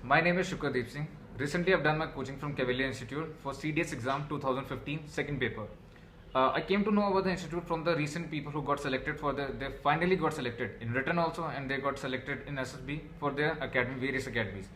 My name is Shukradeep Singh. Recently, I've done my coaching from Cavalier Institute for CDS exam 2015 second paper. I came to know about the institute from the recent people who got selected for they finally got selected in written also, and they got selected in SSB for their academy, various academies.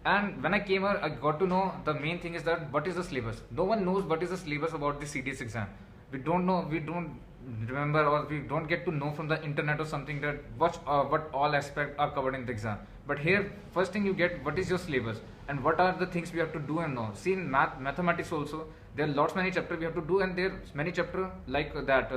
And when I came here, I got to know the main thing is that what is the syllabus. No one knows what is the syllabus about the CDS exam. We don't know, we don't remember, or we don't get to know from the internet or something that what all aspects are covered in the exam. But here, first thing you get, what is your syllabus and what are the things we have to do and know. See, in mathematics also, there are lots many chapters we have to do, and there are many chapters like that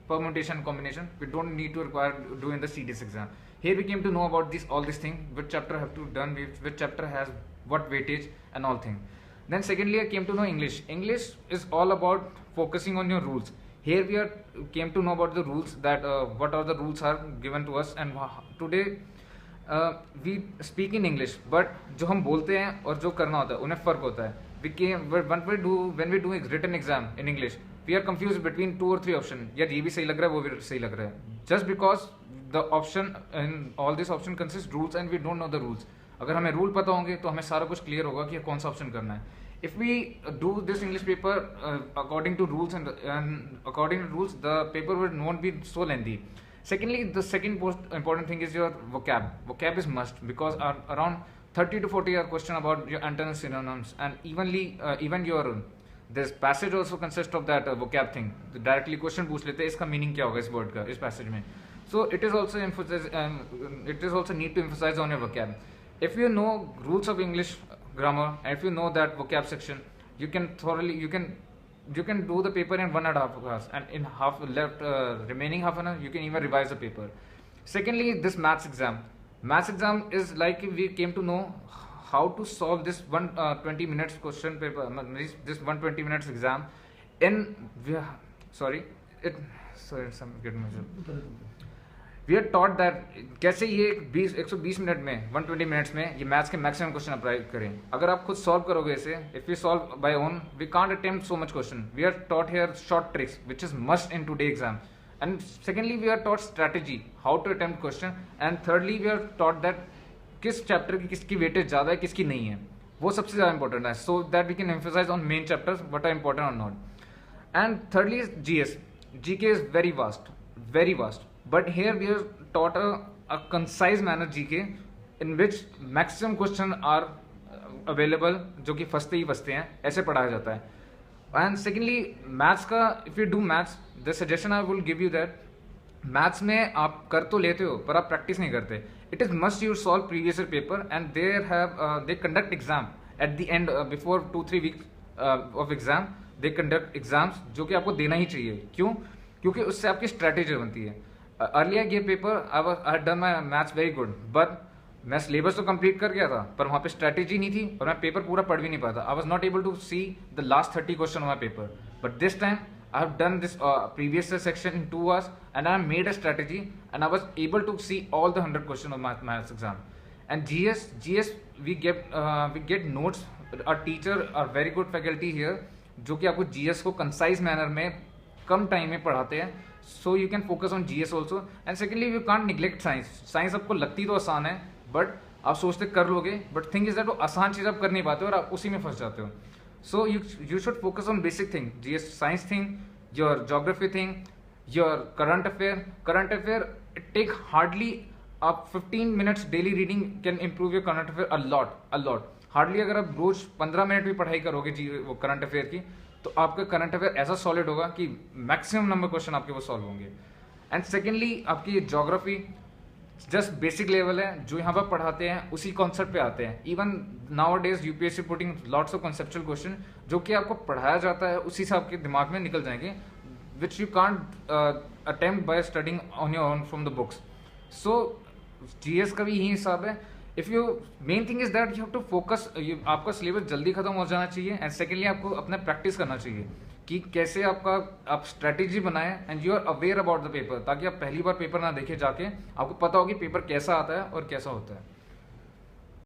permutation combination we don't need to require do in the CDS exam. Here we came to know about all these things, which chapter have to done, which chapter has what weightage and all things. Then secondly, I came to know English. English is all about focusing on your rules. Here we came to know about the rules, that what are the rules are given to us, and today we speak in English, but जो हम बोलते हैं और जो करना होता है उन्हें फर्क होता है. When we do a written exam in English, we are confused between 2 or 3 options. यार ये भी सही लग रहा है, वो भी सही लग रहा है. Just because the option in all this option consists rules and we don't know the rules. अगर हमें रूल पता होंगे तो हमें सारा कुछ क्लियर होगा कि कौन सा ऑप्शन करना है. If we do this English paper according to rules and according to rules, the paper won't be so lengthy. Secondly, the second most important thing is your vocab. Vocab is must, because around 30 to 40 are question about your antonyms, synonyms, and even your this passage also consists of that vocab thing. Directly question पूछ लेते हैं इसका meaning क्या होगा इस word का इस passage में. So it is also need to emphasize on your vocab. If you know rules of English grammar, and if you know that vocab section, you can do the paper in 1.5 hours, and in remaining half an hour you can even revise the paper. Secondly, this maths exam is like we came to know how to solve this 120 minutes question paper, this 120 minutes exam in we are taught that कैसे ये 120 minute में 120 minutes में ये maths के maximum question apply करें. अगर आप खुद सॉल्व करोगे इसे, if you solve by own, we can't attempt so much question. We are taught here short tricks which is must in today exam. And secondly, we are taught strategy how to attempt question. And thirdly, we are taught that किस chapter की किसकी weightage ज़्यादा है, किसकी नहीं है, वो सबसे ज़्यादा इंपॉर्टेंट है, so that we can emphasize on main chapters what are important और not. And thirdly, GK is very vast. But here we are taught a concise manner GK in which maximum question are available, जो कि फंसते हैं, ऐसे पढ़ाया जाता है. And secondly, maths का, if you do maths, the suggestion I will give you that maths में आप कर तो लेते हो पर आप प्रैक्टिस नहीं करते. It is must you solve previous year paper, and they conduct exam at the end before 2-3 weeks of exam. They conduct exams जो कि आपको देना ही चाहिए. क्यों? क्योंकि उससे आपकी स्ट्रैटेजी बनती है. अर्लियर ये paper I had done my maths very good, but मैं सिलेबस तो कंप्लीट कर गया था पर वहाँ पे स्ट्रैटेजी नहीं थी और मैं पेपर पूरा पढ़ भी नहीं पाता. I was not able to see the last 30 question of my paper. But this time I have done this previous section in 2 hours, and I made a strategy, and I was able to see all the 100 questions of maths exam. And GS we get notes. Our teacher are very good faculty here, जो कि आपको GS को concise manner में कम time में पढ़ाते हैं. So you can focus on GS also. And secondly, you can't neglect science आपको लगती तो आसान है, बट आप सोचते कर लोगे, बट थिंग इज दैट वो आसान चीज़ आप कर नहीं पाते और आप उसी में फंस जाते हो. So you should focus on basic thing, GS science thing, your geography thing, your current affair. It take hardly आप 15 minutes daily reading can improve your current affair a lot. Hardly अगर आप रोज 15 मिनट भी पढ़ाई करोगे वो current affair की, तो आपका करंट अफेयर ऐसा सॉलिड होगा कि मैक्सिमम नंबर क्वेश्चन आपके वो सॉल्व होंगे. एंड सेकेंडली, आपकी ज्योग्राफी जस्ट बेसिक लेवल है, जो यहाँ पर पढ़ाते हैं उसी कॉन्सेप्ट पे आते हैं. Even now days UPSC putting lots of conceptual question जो कि आपको पढ़ाया जाता है उसी से आपके दिमाग में निकल जाएंगे, which you can't attempt by studying on your own from the books. So GS का भी यही हिसाब है. If you main thing is that you have to focus, आपका सिलेबस जल्दी खत्म हो जाना चाहिए. एंड सेकेंडली, आपको अपना प्रैक्टिस करना चाहिए कि कैसे आप स्ट्रैटेजी बनाएं, and you are aware about the paper, ताकि आप पहली बार पेपर ना देखे जाके आपको पता हो कि पेपर कैसा आता है और कैसा होता है.